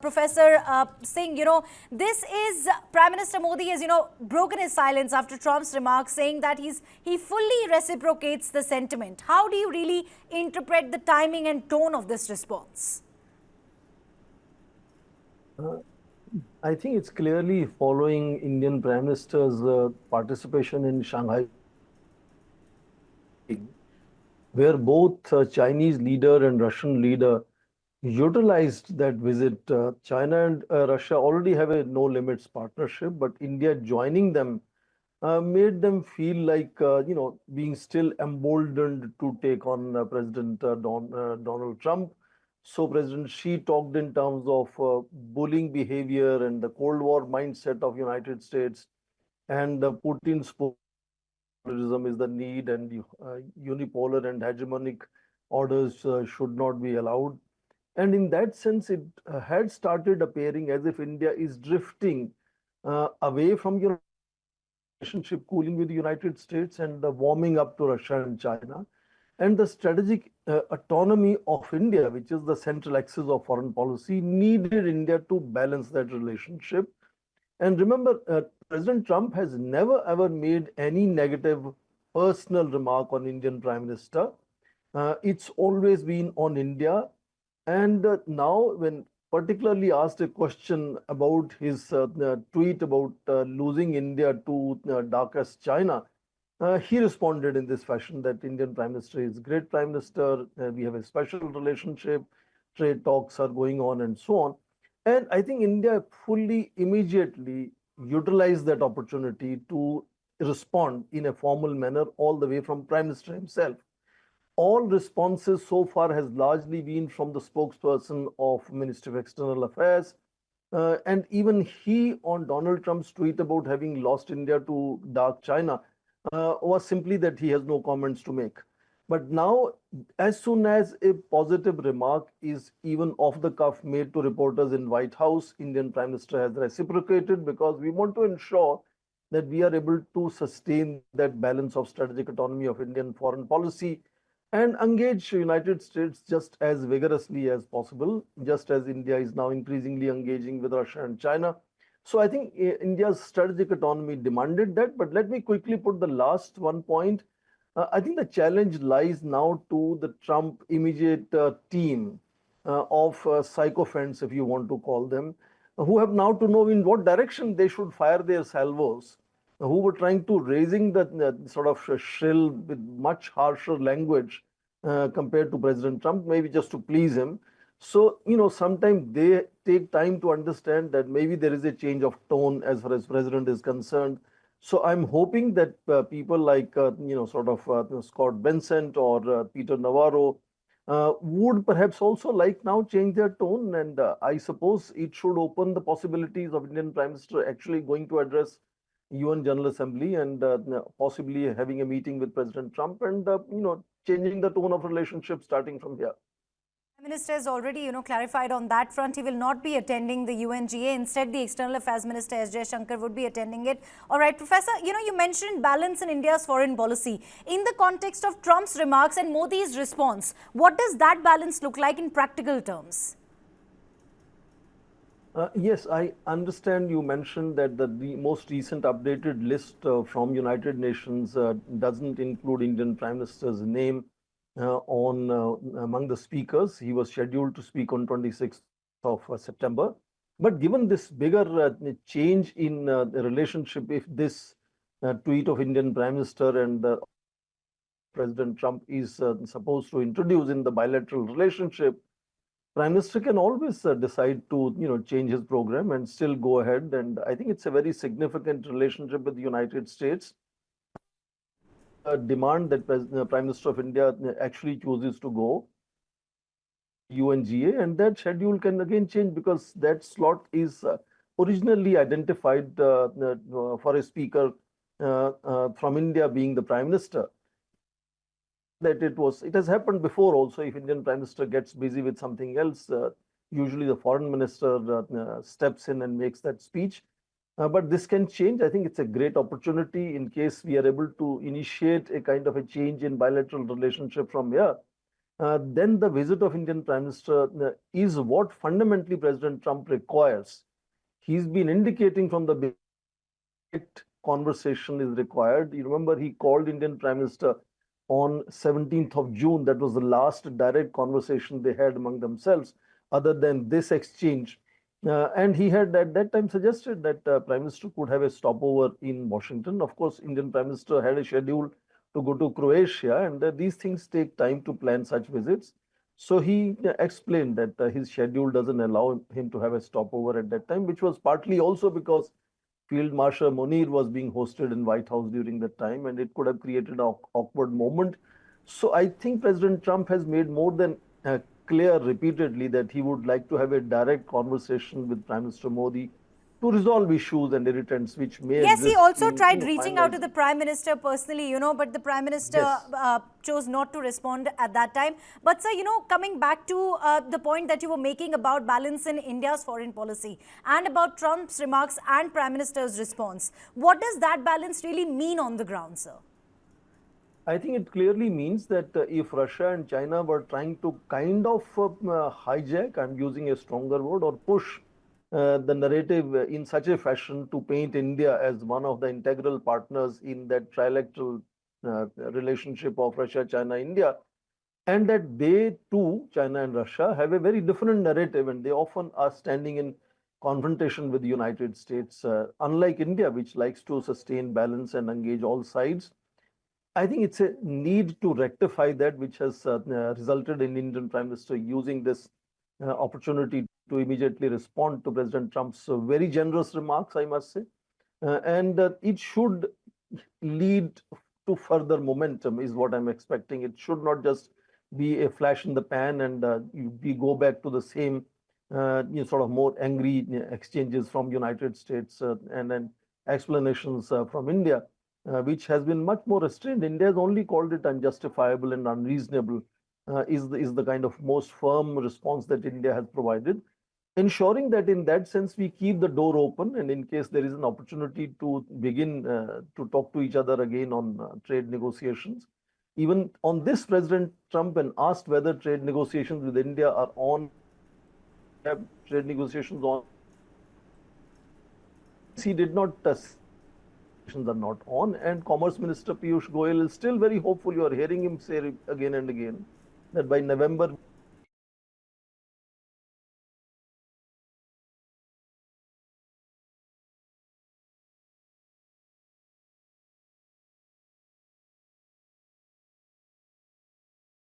Professor Singh, this is Prime Minister Modi has, broken his silence after Trump's remarks, saying that he fully reciprocates the sentiment. How do you really interpret the timing and tone of this response? I think it's clearly following Indian Prime Minister's participation in Shanghai, where both Chinese leader and Russian leader utilized that visit. China and Russia already have a no limits partnership, but India joining them made them feel like, being still emboldened to take on President Donald Trump. So President Xi talked in terms of bullying behavior and the Cold War mindset of United States, and Putin's terrorism is the need, and unipolar and hegemonic orders should not be allowed. And in that sense, it had started appearing as if India is drifting away from your relationship cooling with the United States and warming up to Russia and China. And the strategic autonomy of India, which is the central axis of foreign policy, needed India to balance that relationship. And remember, President Trump has never ever made any negative personal remark on Indian Prime Minister. It's always been on India. And now, when particularly asked a question about his tweet about losing India to darkest China, he responded in this fashion that Indian Prime Minister is great Prime Minister, we have a special relationship, trade talks are going on, and so on. And I think India fully, immediately utilized that opportunity to respond in a formal manner, all the way from Prime Minister himself. All responses so far has largely been from the spokesperson of Ministry of External Affairs. And even he, on Donald Trump's tweet about having lost India to dark China, was simply that he has no comments to make. But now, as soon as a positive remark is even off the cuff made to reporters in White House, Indian Prime Minister has reciprocated, because we want to ensure that we are able to sustain that balance of strategic autonomy of Indian foreign policy and engage United States just as vigorously as possible, just as India is now increasingly engaging with Russia and China. So I think India's strategic autonomy demanded that. But let me quickly put the last one point. I think the challenge lies now to the Trump immediate team of sycophants, if you want to call them, who have now to know in what direction they should fire their salvos, who were trying to raising the sort of shrill with much harsher language compared to President Trump, maybe just to please him. So, sometimes they take time to understand that maybe there is a change of tone as far as President is concerned. So I'm hoping that people like, Scott Bensent or Peter Navarro would perhaps also like now change their tone. And I suppose it should open the possibilities of Indian Prime Minister actually going to address UN General Assembly and possibly having a meeting with President Trump and, changing the tone of relationship starting from here. The Minister has already, clarified on that front. He will not be attending the UNGA. Instead, the External Affairs Minister S. Jaishankar would be attending it. All right, Professor, you mentioned balance in India's foreign policy. In the context of Trump's remarks and Modi's response, what does that balance look like in practical terms? Yes, I understand you mentioned that the most recent updated list from United Nations doesn't include Indian Prime Minister's name among the speakers. He was scheduled to speak on 26th of September. But given this bigger change in the relationship, if this tweet of Indian Prime Minister and President Trump is supposed to introduce in the bilateral relationship, Prime Minister can always decide to change his program and still go ahead. And I think it's a very significant relationship with the United States. Demand that Prime Minister of India actually chooses to go UNGA, and that schedule can again change because that slot is originally identified for a speaker from India being the Prime Minister. That it has happened before also. If Indian Prime Minister gets busy with something else, usually the Foreign Minister steps in and makes that speech. But this can change. I think it's a great opportunity in case we are able to initiate a kind of a change in bilateral relationship from here. then the visit of Indian Prime Minister is what fundamentally President Trump requires. He's been indicating from the direct conversation is required. You remember he called Indian Prime Minister on 17th of June. That was the last direct conversation they had among themselves, other than this exchange. And he had at that time suggested that Prime Minister could have a stopover in Washington. Of course, Indian Prime Minister had a schedule to go to Croatia, and these things take time to plan such visits. So he explained that his schedule doesn't allow him to have a stopover at that time, which was partly also because Field Marshal Munir was being hosted in White House during that time, and it could have created an awkward moment. So I think President Trump has made more than clear repeatedly that he would like to have a direct conversation with Prime Minister Modi to resolve issues and irritants which may Yes, he exist also in tried reaching out to the finalizing. Prime Minister personally, but the Prime Minister Yes. chose not to respond at that time. But, sir, coming back to the point that you were making about balance in India's foreign policy and about Trump's remarks and Prime Minister's response, what does that balance really mean on the ground, sir? I think it clearly means that if Russia and China were trying to kind of hijack, I'm using a stronger word, or push the narrative in such a fashion to paint India as one of the integral partners in that trilateral relationship of Russia, China, India, and that they too, China and Russia, have a very different narrative, and they often are standing in confrontation with the United States, unlike India, which likes to sustain balance and engage all sides. I think it's a need to rectify that, which has resulted in Indian Prime Minister using this opportunity to immediately respond to President Trump's very generous remarks, I must say. And it should lead to further momentum, is what I'm expecting. It should not just be a flash in the pan and we go back to the same sort of more angry exchanges from United States and then explanations from India, which has been much more restrained. India has only called it unjustifiable and unreasonable, is the kind of most firm response that India has provided, ensuring that in that sense we keep the door open, and in case there is an opportunity to begin to talk to each other again on trade negotiations. Even on this, President Trump, when asked whether trade negotiations with India are on, have trade negotiations on, he did not are not on, and Commerce Minister Piyush Goyal is still very hopeful. You are hearing him say again and again that by November